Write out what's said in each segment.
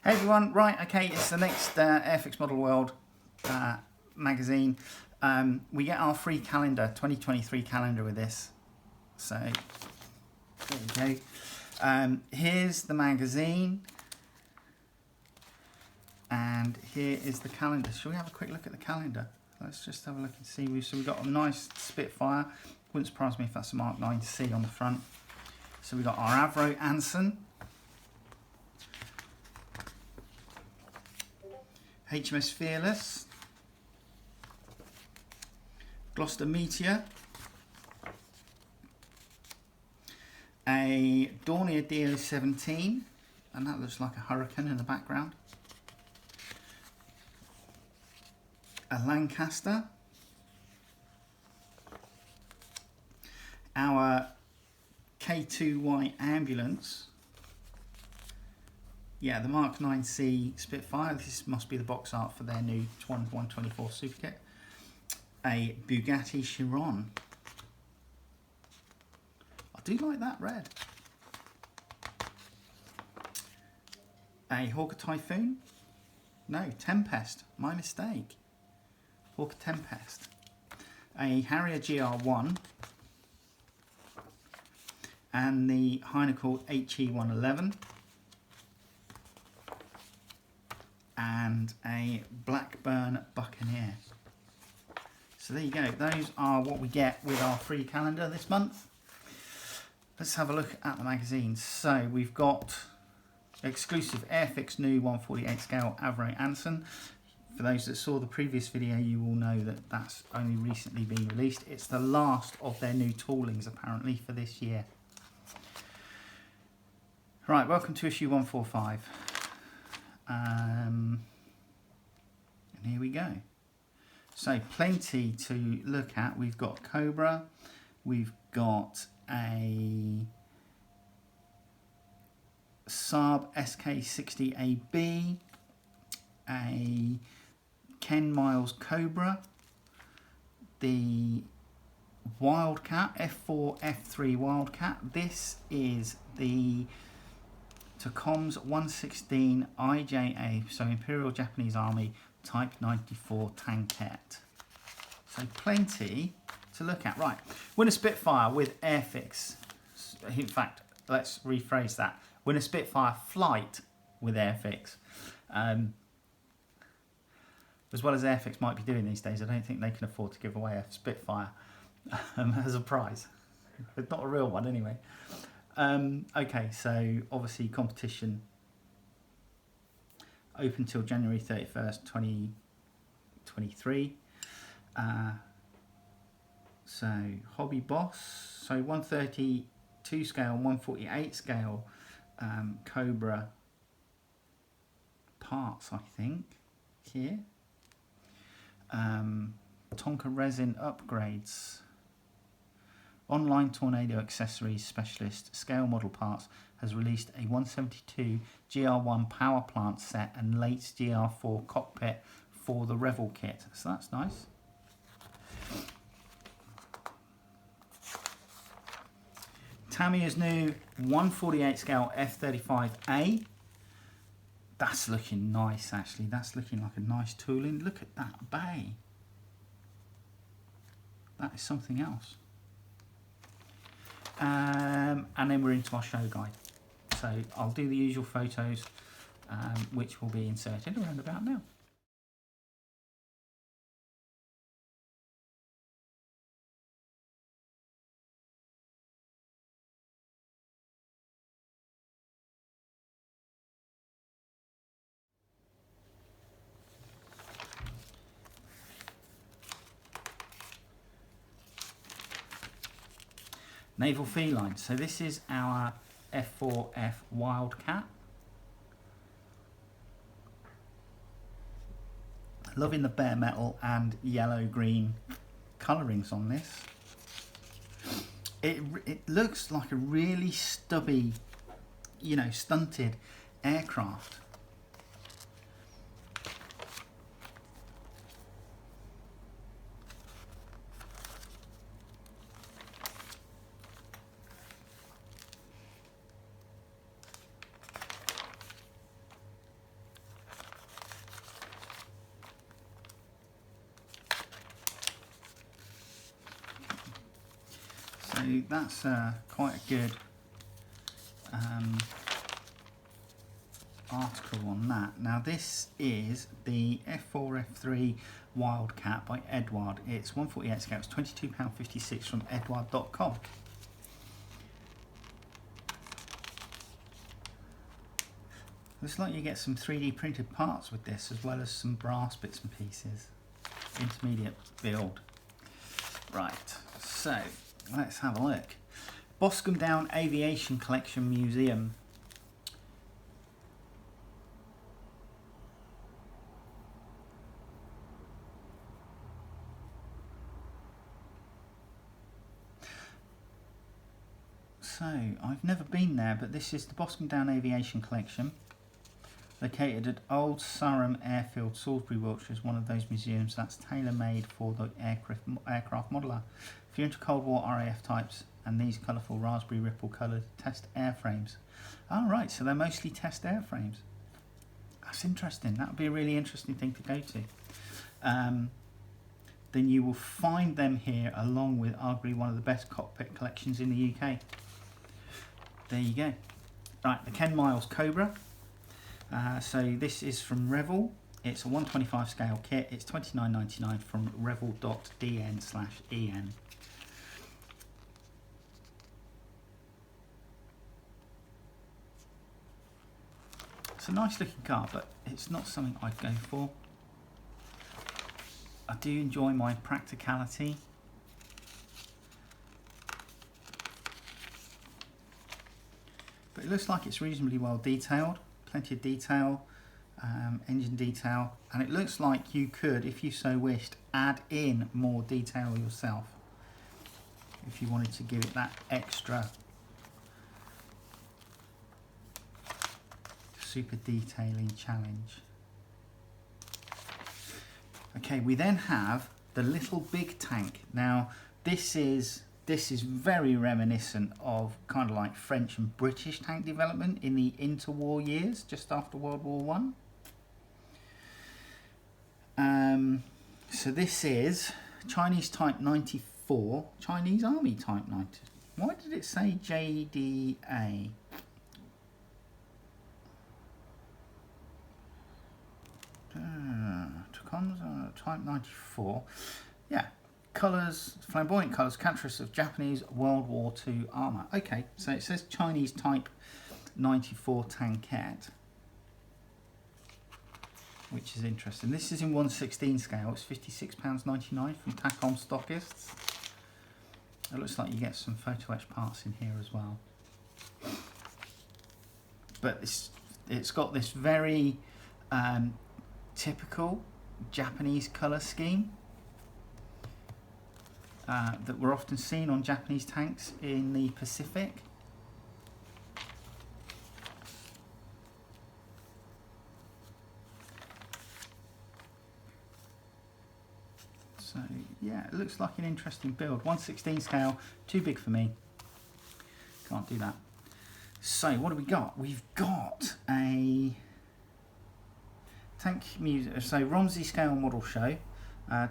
Hey everyone, right, okay, it's the next Airfix Model World magazine. We get our free calendar, 2023 calendar with this. So, there you go. Here's the magazine. And here is the calendar. Shall we have a quick look at the calendar? Let's just have a look and see. So we've got a nice Spitfire. Wouldn't surprise me if that's a Mark 9C on the front. So we've got our Avro Anson. HMS Fearless, Gloucester Meteor, a Dornier DO17, and that looks like a Hurricane in the background, a Lancaster, our K2Y ambulance. Yeah, the Mark 9C Spitfire. This must be the box art for their new 124 super kit. A Bugatti Chiron. I do like that red. A Hawker Typhoon. No, Tempest. My mistake. Hawker Tempest. A Harrier GR1. And the Heineken HE111. And a Blackburn Buccaneer. So there you go, those are what we get with our free calendar this month. Let's have a look at the magazines. So we've got exclusive Airfix new 148 scale Avro Anson. For those that saw the previous video, you will know that that's only recently been released. It's the last of their new toolings apparently for this year. Right, welcome to issue 145. And here we go. So plenty to look at. We've got Cobra, we've got a Saab SK60AB, a Ken Miles Cobra, the Wildcat, F4, F3 Wildcat. This is the Tecom's 116 IJA, so Imperial Japanese Army Type 94 tankette. So plenty to look at. Right, win a Spitfire with Airfix. In fact, let's rephrase that. Win a Spitfire flight with Airfix. As well as Airfix might be doing these days, I don't think they can afford to give away a Spitfire as a prize. But not a real one anyway. Okay, so obviously competition open till January 31st, 2023. So Hobby Boss, so 132 scale, 148 scale Cobra parts, I think, here. Tonka resin upgrades. Online Tornado Accessories Specialist Scale Model Parts has released a 172 GR1 power plant set and late GR4 cockpit for the Revel kit. So that's nice. Tamiya's new 148 scale F35A. That's looking nice actually. That's looking like a nice tooling. Look at that bay. That is something else. And then we're into our show guide. So I'll do the usual photos, which will be inserted around about now. Naval Feline. So this is our F4F Wildcat. Loving the bare metal and yellow-green colourings on this. It looks like a really stubby, you know, stunted aircraft. So that's quite a good article on that. Now this is the F4 F3 Wildcat by Edward. It's 148 scale, it's £22.56 from edward.com. Looks like you get some 3D printed parts with this, as well as some brass bits and pieces. Intermediate build. Right, so let's have a look. Boscombe Aviation Collection Museum. So, I've never been there, but this is the Boscombe Aviation Collection, located at Old Surham Airfield, Salisbury, Wiltshire, is one of those museums that's tailor-made for the aircraft modeller. If you're into Cold War RAF types and these colourful raspberry ripple coloured test airframes. Oh, right, so they're mostly test airframes. That's interesting. That would be a really interesting thing to go to. Then you will find them here along with arguably one of the best cockpit collections in the UK. There you go. Right, the Miles Cobra. So this is from Revel. It's a 125 scale kit. It's $29.99 from revel.dn/en. It's a nice looking car, but it's not something I'd go for. I do enjoy my practicality. But it looks like it's reasonably well detailed. Plenty of detail, engine detail, and it looks like you could, if you so wished, add in more detail yourself if you wanted to give it that extra super detailing challenge. Okay, we then have the Little Big Tank. Now this is very reminiscent of kind of like French and British tank development in the interwar years, just after World War One. So this is Chinese Type 94, Chinese Army Type 90. Why did it say JDA? Type 94. Yeah. Colours, flamboyant colours, characteristics of Japanese World War II armour. Okay, so it says Chinese Type 94 tankette, which is interesting. This is in 1/16 scale. It's £56.99 from Tacom stockists. It looks like you get some photo etch parts in here as well. But it's got this very typical Japanese colour scheme. That were often seen on Japanese tanks in the Pacific. So yeah, it looks like an interesting build. 1/16 scale, too big for me. Can't do that. So what do we got? We've got a tank museum. So Romsey scale model show.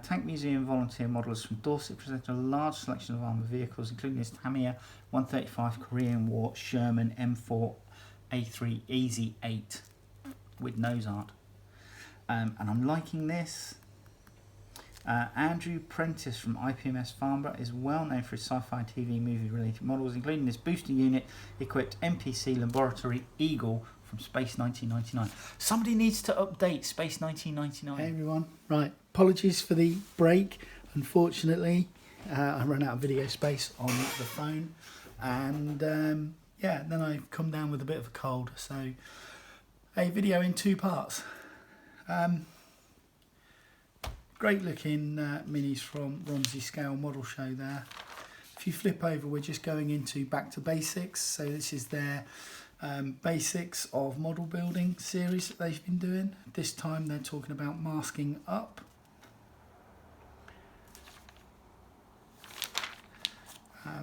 Tank Museum volunteer modellers from Dorset presented a large selection of armoured vehicles, including this Tamiya 135 Korean War Sherman M4 A3 Easy 8 with nose art. And I'm liking this. Andrew Prentice from IPMS Farnborough is well known for his sci-fi TV movie related models, including this booster unit equipped NPC Laboratory Eagle from Space 1999. Somebody needs to update Space 1999. Hey everyone, right, apologies for the break. Unfortunately, I ran out of video space on the phone, and yeah, then I've come down with a bit of a cold, so a video in two parts. Great looking minis from Romsey Scale Model Show there. If you flip over, we're just going into back to basics. So this is their basics of model building series that they've been doing. This time they're talking about masking up.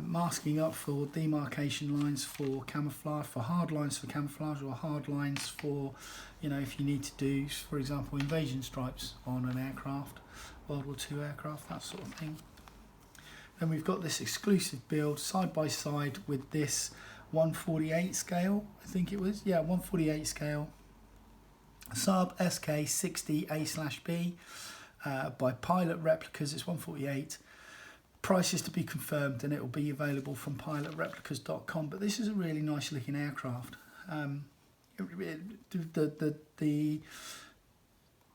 Masking up for demarcation lines for camouflage, for hard lines for camouflage, or hard lines for, you know, if you need to do, for example, invasion stripes on an aircraft, World War II aircraft, that sort of thing. Then we've got this exclusive build side by side with this 148 scale, I think it was, yeah, 148 scale Saab SK60 A/B by Pilot Replicas. It's 148. Price is to be confirmed, and it will be available from pilotreplicas.com. But this is a really nice looking aircraft.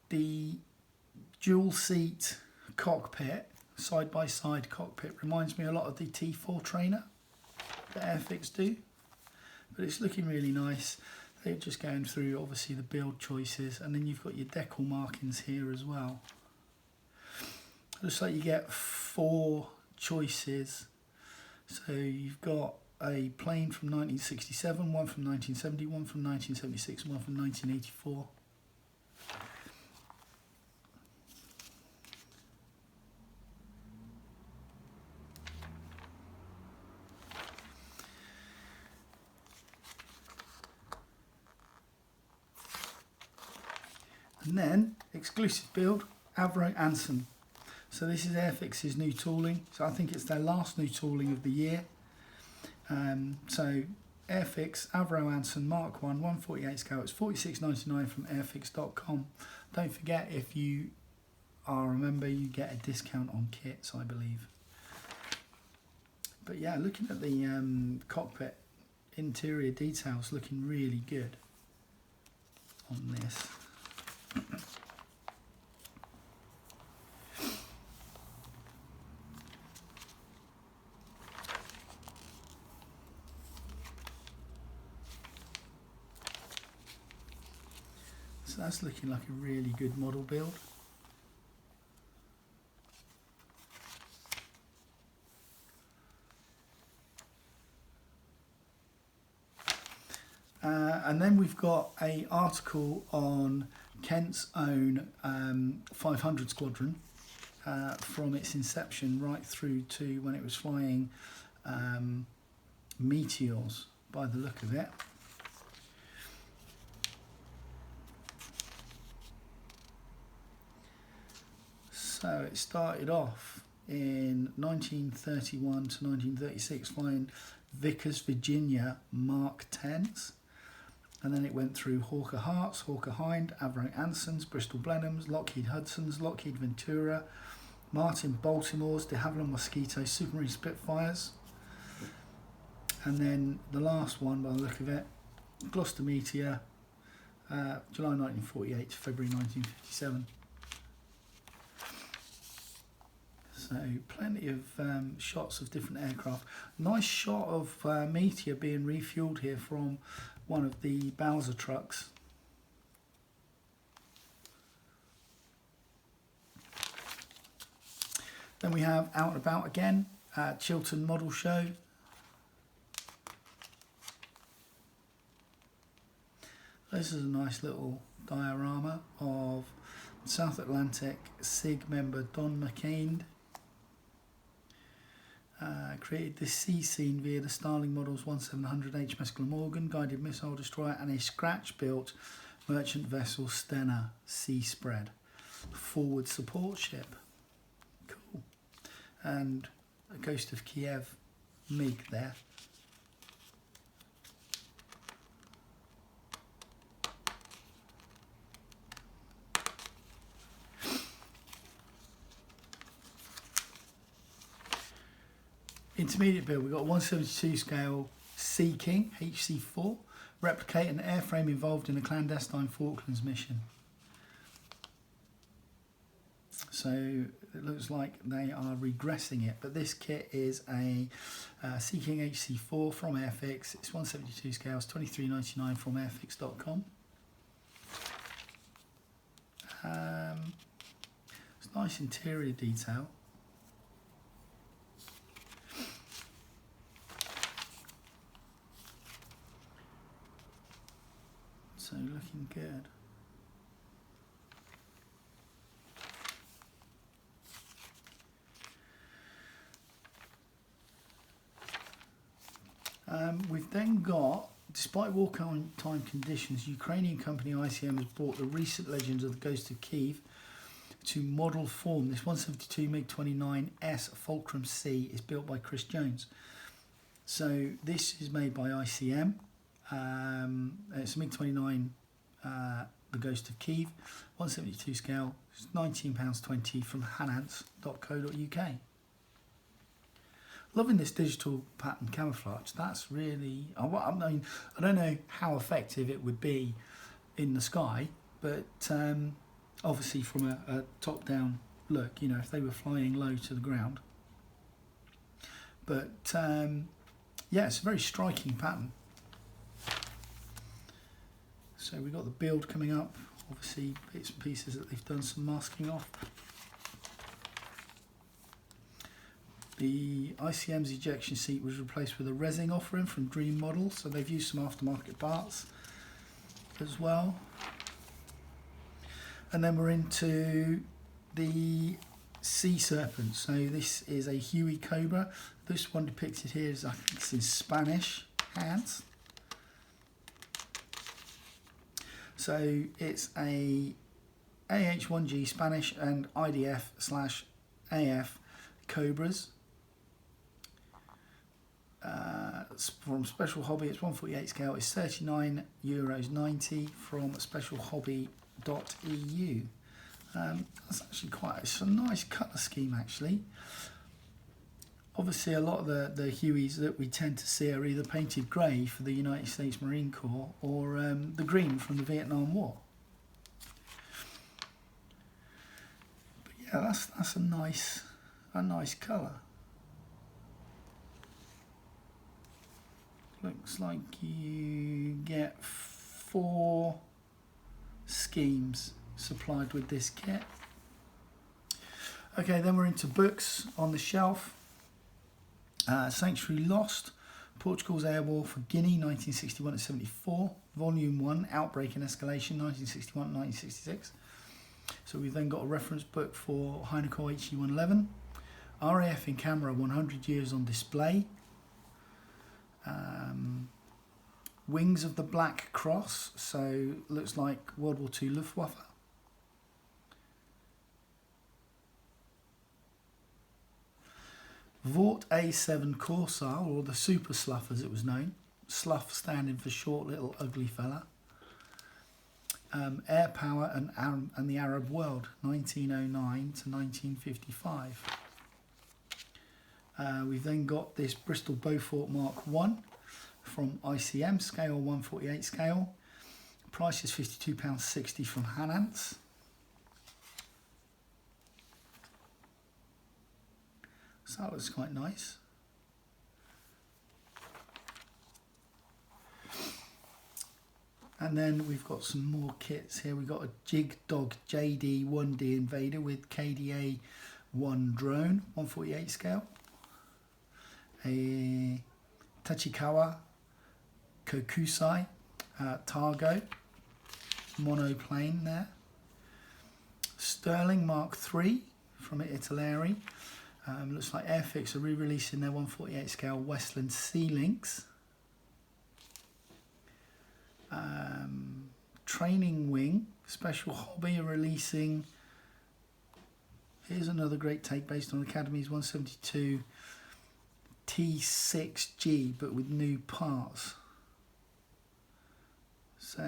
The dual seat cockpit, side by side cockpit, reminds me a lot of the T4 trainer that Airfix do, but it's looking really nice. They're just going through obviously the build choices, and then you've got your decal markings here as well. Looks like you get 4 choices. So you've got a plane from 1967, one from 1970, one from 1976, and one from 1984. And then, exclusive build, Avro Anson. So this is Airfix's new tooling. So I think it's their last new tooling of the year. So Airfix, Avro Anson Mark 1, 148 scale. It's $46.99 from airfix.com. Don't forget, if you are a member, you get a discount on kits, I believe. But yeah, looking at the cockpit interior details, looking really good on this. So that's looking like a really good model build. And then we've got an article on Kent's own 500 Squadron from its inception right through to when it was flying meteors by the look of it. So it started off in 1931 to 1936 flying Vickers Virginia Mark 10s. And then it went through Hawker Harts, Hawker Hind, Avro Ansons, Bristol Blenheims, Lockheed Hudsons, Lockheed Ventura, Martin Baltimore's, de Havilland Mosquito, Supermarine Spitfires. And then the last one, by the look of it, Gloucester Meteor, July 1948 to February 1957. So plenty of shots of different aircraft. Nice shot of Meteor being refueled here from one of the Bowser trucks. Then we have Out and About again at Chilton Model Show. This is a nice little diorama of South Atlantic SIG member Don McCain. Created this sea scene via the Starling Models 1700 HMS Glamorgan, guided missile destroyer, and a scratch-built merchant vessel Stena Sea Spread forward support ship. Cool. And a Ghost of Kiev MiG there. Intermediate build, we've got a 172 scale Sea King HC4, replicate an airframe involved in a clandestine Falklands mission. So it looks like they are regressing it, but this kit is a Sea King HC4 from Airfix. It's 172 scales, $23.99 from airfix.com. It's nice interior detail. So looking good. We've then got, despite wartime conditions, Ukrainian company ICM has bought the recent Legends of the Ghost of Kiev to model form. This 172 MiG-29S Fulcrum C is built by Chris Jones. So this is made by ICM. It's a MiG-29, the Ghost of Kiev, 172 scale. It's £19.20 from hanance.co.uk. Loving this digital pattern camouflage. That's really, I mean, I don't know how effective it would be in the sky, but obviously from a top-down look, you know, if they were flying low to the ground. But yeah, it's a very striking pattern. So we've got the build coming up, obviously bits and pieces that they've done some masking off. The ICM's ejection seat was replaced with a resin offering from Dream Model, so they've used some aftermarket parts as well. And then we're into the Sea Serpent. So this is a Huey Cobra. This one depicted here is, I think it's in Spanish hands. So it's a AH-1G Spanish and IDF/AF Cobras. From Special Hobby, it's 148 scale. It's €39.90 from specialhobby.eu. That's actually it's a nice colour scheme actually. Obviously a lot of the Hueys that we tend to see are either painted grey for the United States Marine Corps or the green from the Vietnam War. But yeah, that's a nice colour. Looks like you get 4 schemes supplied with this kit. Okay, then we're into books on the shelf. Sanctuary Lost, Portugal's Air War for Guinea, 1961-74. Volume 1, Outbreak and Escalation, 1961-1966. So we've then got a reference book for Heineken HE-111. RAF in camera, 100 years on display. Wings of the Black Cross, so looks like World War II Luftwaffe. Vought A7 Corsair, or the Super Slough as it was known. Slough standing for short little ugly fella. Air Power and the Arab World, 1909 to 1955. We've then got this Bristol Beaufort Mark 1 from ICM, scale 148 scale. Price is £52.60 from Hanance. So that looks quite nice. And then we've got some more kits here. We've got a Jig Dog JD 1D Invader with KDA 1 drone, 148 scale. A Tachikawa Kokusai Targo monoplane there. Sterling Mark III from Italeri. Looks like Airfix are re-releasing their 148 scale Westland Sea Lynx. Training Wing, Special Hobby are releasing. Here's another great take based on Academy's 172 T6G, but with new parts. So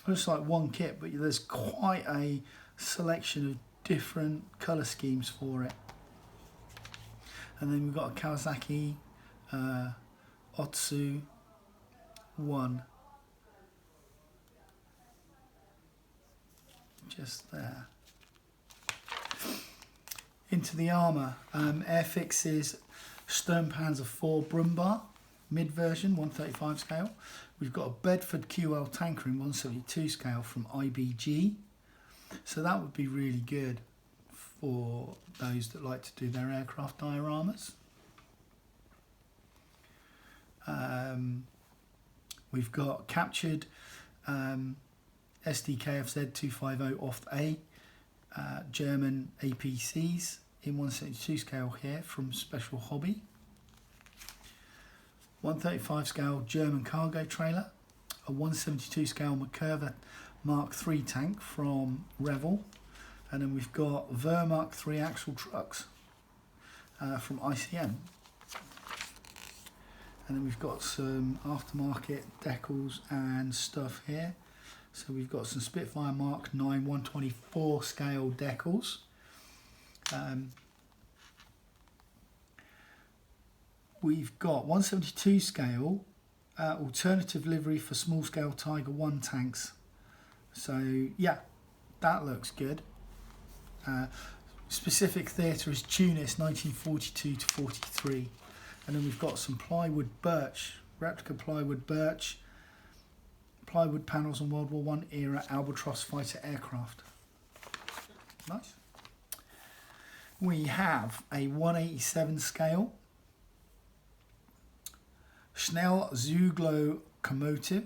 looks like one kit, but there's quite a selection of different colour schemes for it. And then we've got a Kawasaki Otsu 1 just there. Into the Armour, Airfix's Sturmpanzer 4 Brumbar mid version, 135 scale. We've got a Bedford QL tanker in 172 scale from IBG, so that would be really good for those that like to do their aircraft dioramas. We've got captured SDKFZ 250 Oft A German APCs in 172 scale here from Special Hobby. 135 scale German cargo trailer. a 172 scale McCurver Mark III tank from Revel, and then we've got Ver Mark III axle trucks from ICM, and then we've got some aftermarket decals and stuff here. So we've got some Spitfire Mark IX 124 scale decals. We've got 172 scale alternative livery for small scale Tiger 1 tanks. So yeah, that looks good. Specific theatre is Tunis 1942 to 43. And then we've got some plywood birch, replica plywood birch, plywood panels on World War I era Albatross fighter aircraft. Nice. We have a 187 scale Schnell Zug locomotive,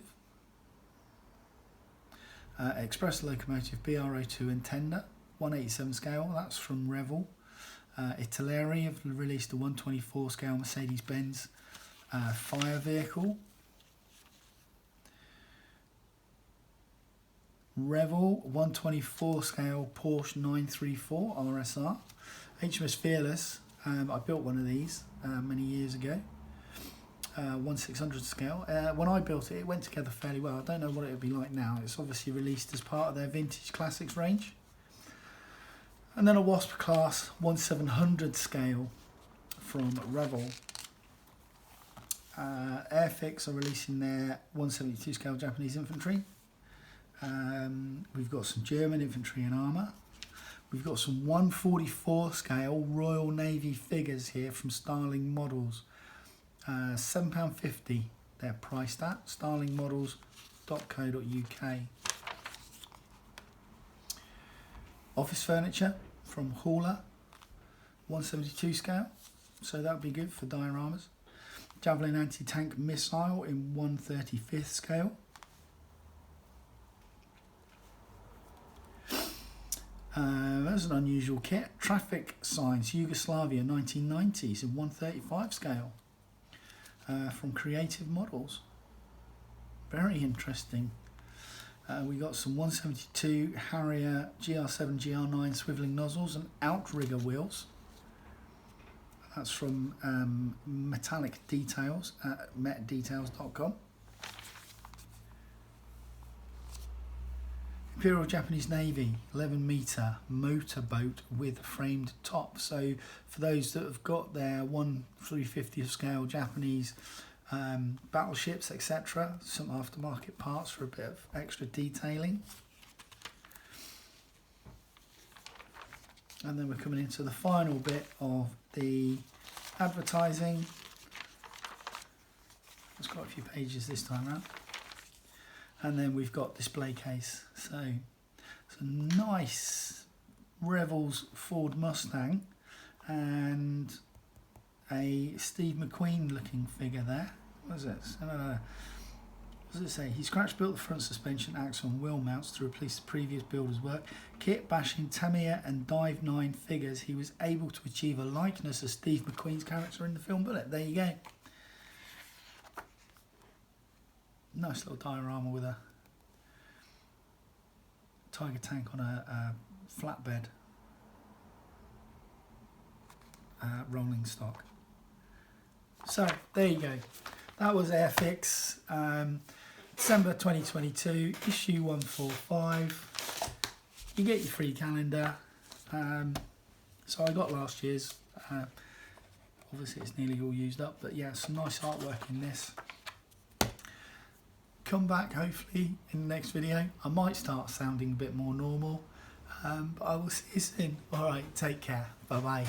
express locomotive BR02 and tender, 187 scale, that's from Revel. Italeri have released a 124 scale Mercedes-Benz fire vehicle. Revel 124 scale Porsche 934 RSR. HMS Fearless, I built one of these many years ago. 1600 scale. When I built it, it went together fairly well. I don't know what it would be like now. It's obviously released as part of their vintage classics range. And then a Wasp class 1700 scale from Revel. Airfix are releasing their 172 scale Japanese infantry. We've got some German infantry and armour. We've got some 144 scale Royal Navy figures here from Starling Models. £7.50 they're priced at. starlingmodels.co.uk. Office furniture from Hauler, 172 scale, so that would be good for dioramas. Javelin anti-tank missile in 135th scale. That's an unusual kit. Traffic signs Yugoslavia 1990s in 135 scale from Creative Models. Very interesting. We got some 172 Harrier GR7 GR9 swivelling nozzles and outrigger wheels. That's from Metallic Details at metdetails.com. Imperial Japanese Navy 11 metre motorboat with framed top. So for those that have got their 1/350th scale Japanese battleships, etc., some aftermarket parts for a bit of extra detailing. And then we're coming into the final bit of the advertising. There's quite a few pages this time around. And then we've got display case. So it's a nice Revel's Ford Mustang and a Steve McQueen looking figure there. What is it? What does it say? He scratch built the front suspension axle and wheel mounts to replace the previous builder's work. Kit bashing Tamiya and Dive 9 figures. He was able to achieve a likeness of Steve McQueen's character in the film Bullet. There you go. Nice little diorama with a Tiger tank on a flatbed rolling stock. So there you go. That was Airfix, December 2022, issue 145. You get your free calendar. So I got last year's. Obviously it's nearly all used up, but yeah, some nice artwork in this. Come back hopefully in the next video. I might start sounding a bit more normal, but I will see you soon. Alright, take care. Bye bye.